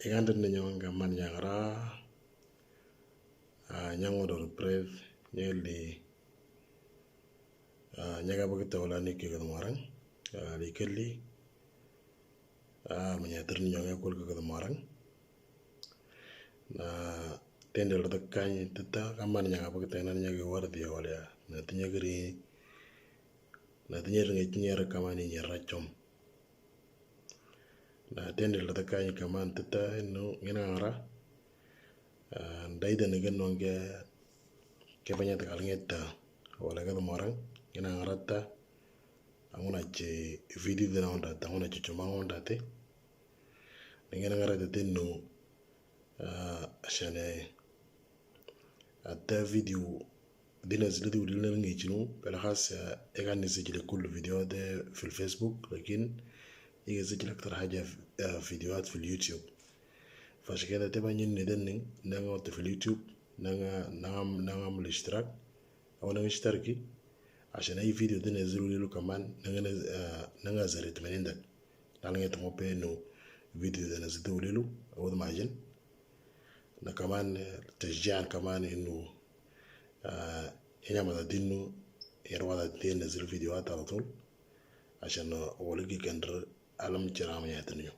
iganda ninyo nga man nyagara nyango do brev nyeli nyaga bugita wala ni ke marang li kelli manya terni nyanga kol ke marang na tendel da kany tata kaman nyaga bugita nan nyaga wardi wala na tinya gri na tinya ngi tinya kamani nyara chom na tendel da kany kaman tata no ngina ngara ndai da ngen nonge ke banya ta kalngeta wala ga marang ngina ngarata amuna che video de onda ta ona che chuma onda te ngina ngarata tenno ashane ata video dina zilidi ulina ngi chinu pela khas egan nisijile كل فيديو ده في الفيسبوك لكن يجي اكتر حاجه فيديوهات في اليوتيوب فعشان كده تبقى ندن نعمل في اليوتيوب نعمل الاشتراك او نشتركي عشان اي فيديو ده ننزله له كمان ننزل 80 ده لان يتمو بينو فيديو ده نزلته له او معجن كمان تشجيعا كمان انه هنا مدينو يروى ده نزل فيديوهات على طول عشان اولي كندر علم جرام ياتنيو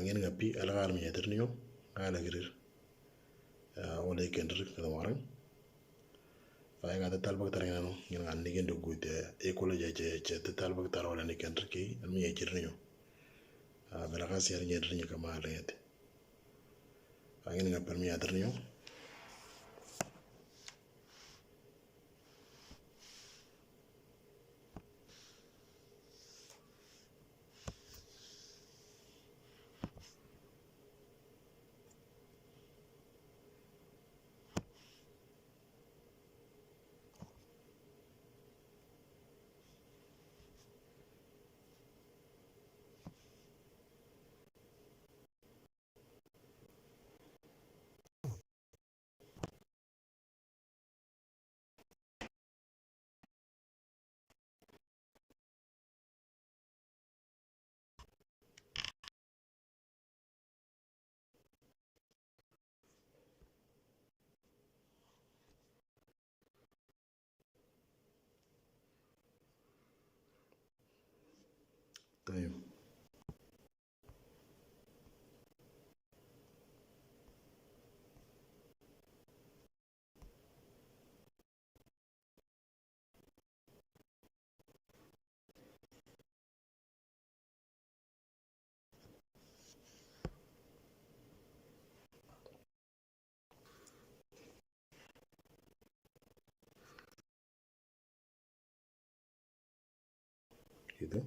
ngeen ngapi ala galam yadirniyo ala girir wala kendir kada waran fa ga talbak tarengano ngeen ngan ngeen do gude ecology je talbak tar wala ni kendir ki almi yajirniyo bela gas yar yadirniyo kama ala yete ngeen ngapal mi yadirniyo طيب كده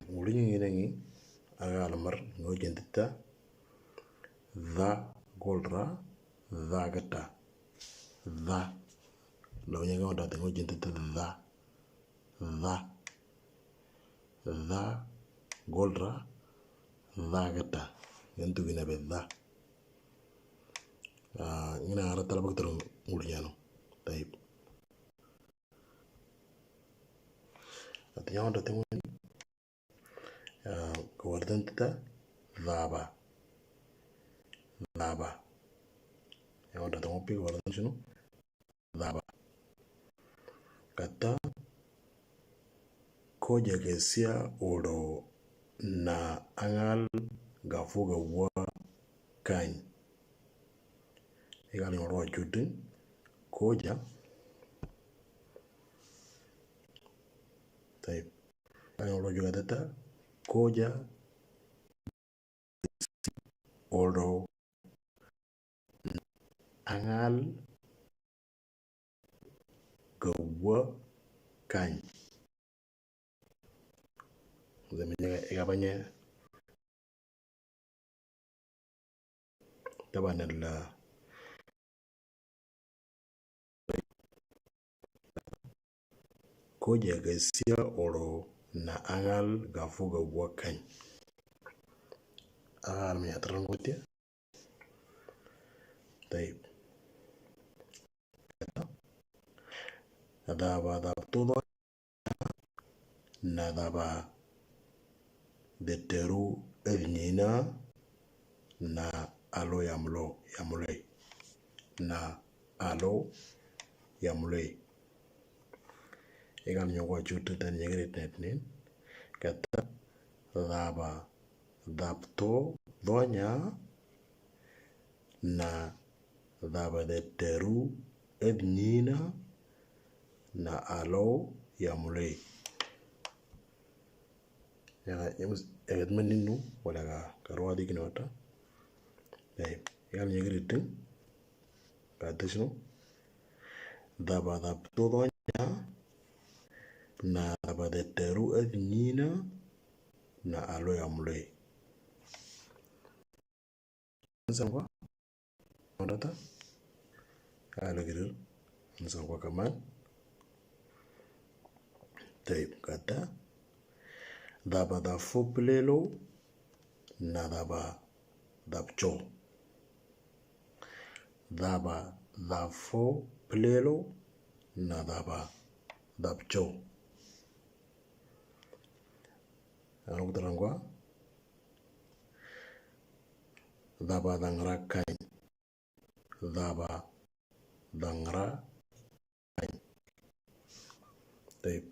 ولين ينعي على مر نوجد تا ذا غولرا ذا غتا ذا لو ينعي ودا نوجد تا ذا غولرا ذا غتا ينتو بينا بذا هنا على طلبك ترى موليانو طيب أتيا ودا تموني كوردن تا ذابا يا ودا تموبي كوردن شنو ذابا kata koja gesia oro na angal gafuga wa kany egal ngoro judin koja type ngoro juga data koja oro angal gawa kany زمانية إجابة طبعا koja gesia oro na angal gafuga wakany agal mi atrangotia طيب dhaba dhab todo na dhaba detteru ednyina na alo yamulei na alo yamulei egal nyogwa chutu tan yegret netnin kata dhaba dhabto donya na dhaba detteru ednyina na alo yamulei ya edmaninu wala karwadi kinota egal nyegret kata shino dhaba dhabto donya na dhaba detteru ednyina na alo yamulei نسمع مرة على قدر نسمع كمان طيب كده دابا دافو بليلو نا دابا دابچو دابا دافو بليلو نا دابا دابچو أنا أقدر أقول dhaba dangra kain dhaba dangra kain طيب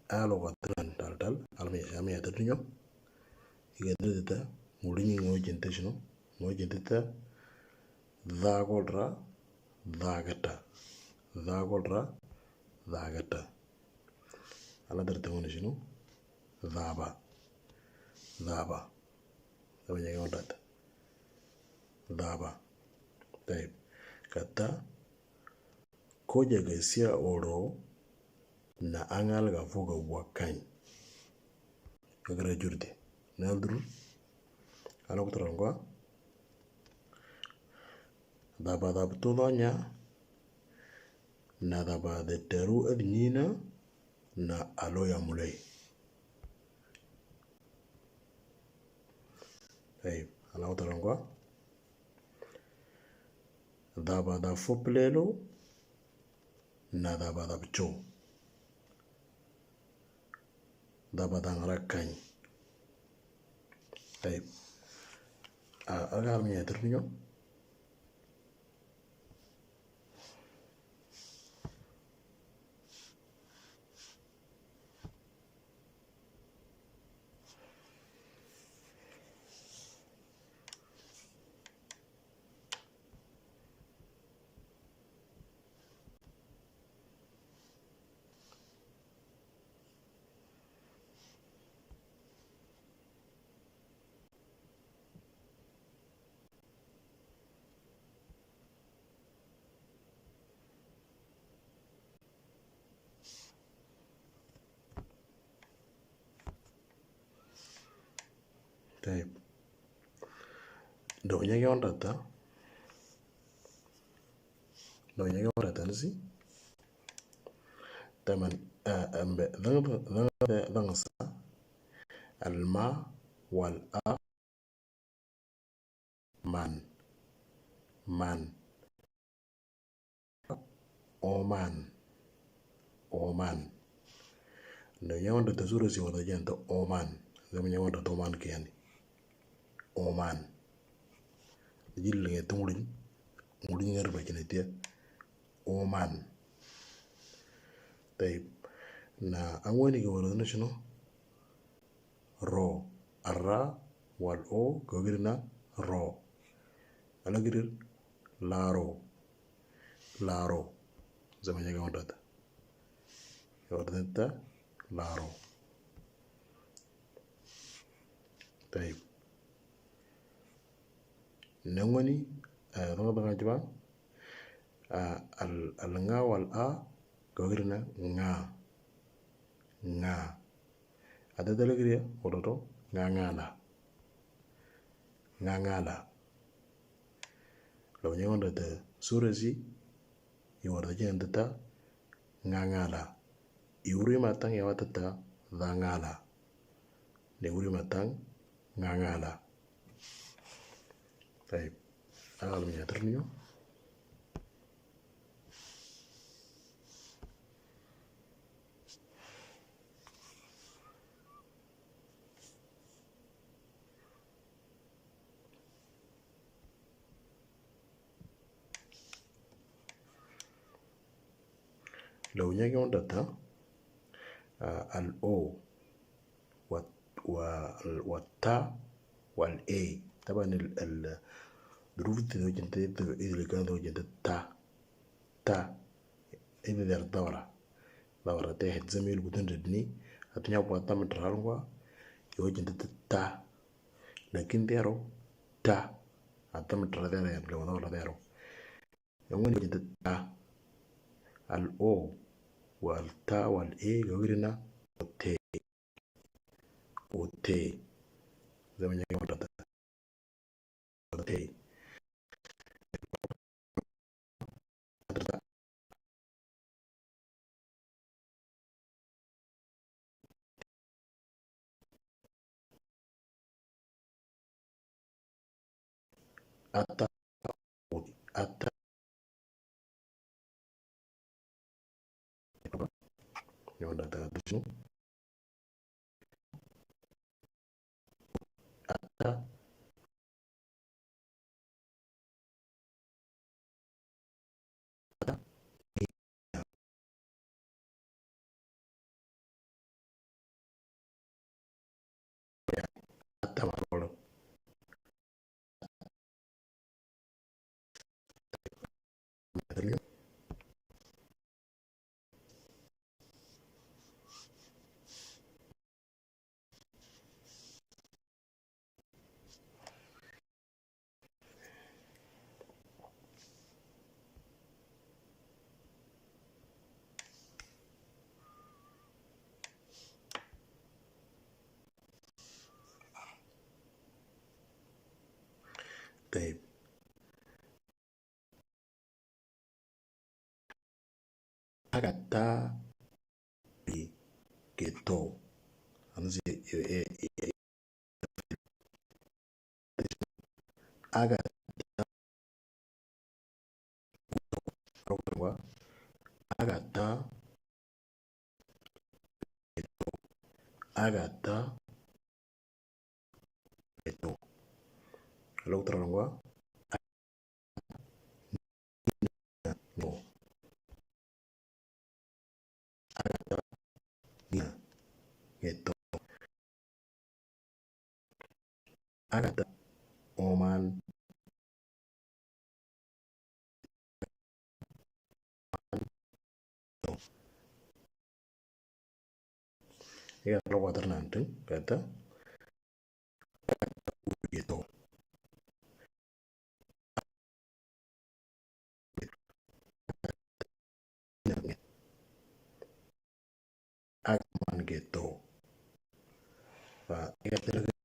alo gatran dal almi adadunyo igadrita mulinyi ngojente shino ngojente dhagolra dhagata ala darta wona shino dhaba abanya ngondata dhaba طيب kata koja gasia oro na angal ga foga wakany kagara jurde naldru ana kutrangwa dhaba dhabto donya na dhaba detteru ednyina na alo yamulei طيب ana kutrangwa dhaba dafo plelo na dhaba dhabcho dhaba dangra kany طيب agar mi yatrnyo طيب do nyege ondata nsi taman ambe dhangsa alma wal a man oman do nyege ondata sura si wada janta oman zama nyege ondata oman kiyani oman jille nge tungulin ngulin ngerba kinetia oman طيب na angwani ga wala shino ro arra wal o gogirna ro alagirir laro zama nyege ondata yordenta laro طيب nangwani dhanga jaba al nga wal a gogirna nga ada dalagriya odoto ngala law nyewanda de surasi iwarda jendata ngala iuri matang yawatata dhangala ne uri matang ngala طيب أغلب من يترنيو لو نيجي عندها الأو والتا والأي. طبعا الظروف اللي كانت وجدت تا إذا دار دورة تاهت زميل بدون ردني أتنيا بواتا مترالوا يوجدت تا، لكن ديرو تا أتم تردار يعني لو دورة ديرو يوم وجدت تا الأو والتا والأي يورينا وتي زي ما نيجي مرة تي أتا أتا يوم ده شنو أتا أتا مرة طيب أغاتا بي كيتو أنزي أغاتا أغاتا أغاتا بيتو لو ترى no أغاتا نيا كيتو أغاتا أومان no هي لو قدرنا أنتم كذا كيتو أغمان كيتو فهي